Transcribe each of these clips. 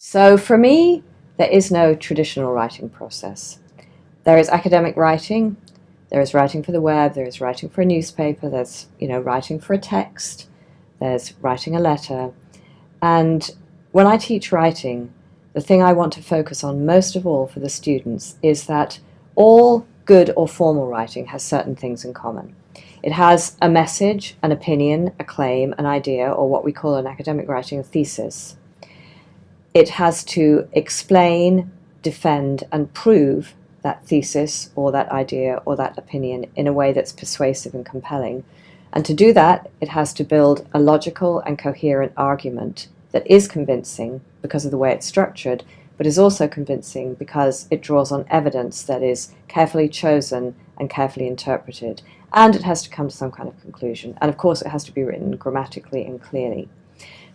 So for me, there is no traditional writing process. There is academic writing, there is writing for the web, there is writing for a newspaper, there's writing for a text, there's writing a letter. And when I teach writing, the thing I want to focus on most of all for the students is that all good or formal writing has certain things in common. It has a message, an opinion, a claim, an idea, or what we call in academic writing a thesis. It has to explain, defend, and prove that thesis or that idea or that opinion in a way that's persuasive and compelling. And to do that, it has to build a logical and coherent argument that is convincing because of the way it's structured, but is also convincing because it draws on evidence that is carefully chosen and carefully interpreted. And it has to come to some kind of conclusion. And of course, it has to be written grammatically and clearly.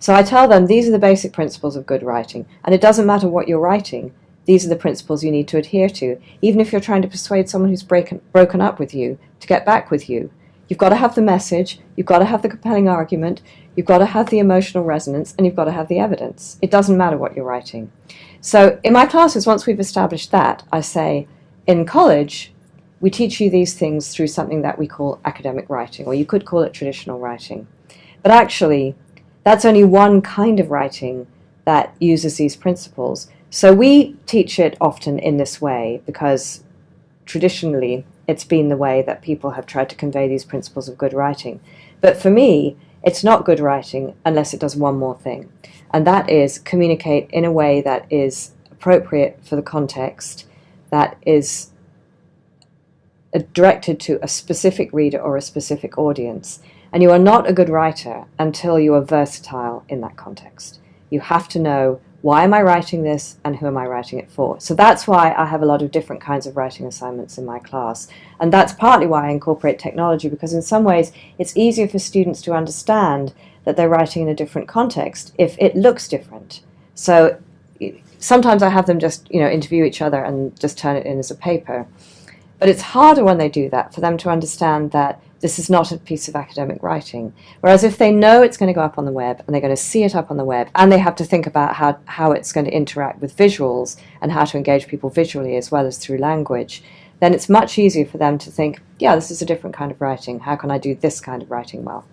So I tell them these are the basic principles of good writing. And it doesn't matter what you're writing. These are the principles you need to adhere to, even if you're trying to persuade someone who's broken up with you to get back with you. You've got to have the message, you've got to have the compelling argument, you've got to have the emotional resonance, and you've got to have the evidence. It doesn't matter what you're writing. So in my classes, once we've established that, I say, in college, we teach you these things through something that we call academic writing, or you could call it traditional writing. But actually, that's only one kind of writing that uses these principles. So we teach it often in this way because traditionally it's been the way that people have tried to convey these principles of good writing. But for me, it's not good writing unless it does one more thing, and that is communicate in a way that is appropriate for the context, that is directed to a specific reader or a specific audience. And you are not a good writer until you are versatile in that context. You have to know, why am I writing this and who am I writing it for? So that's why I have a lot of different kinds of writing assignments in my class. And that's partly why I incorporate technology, because in some ways it's easier for students to understand that they're writing in a different context if it looks different. So sometimes I have them just interview each other and just turn it in as a paper. But it's harder when they do that for them to understand that this is not a piece of academic writing. Whereas if they know it's going to go up on the web and they're going to see it up on the web and they have to think about how it's going to interact with visuals and how to engage people visually as well as through language, then it's much easier for them to think, yeah, this is a different kind of writing. How can I do this kind of writing well?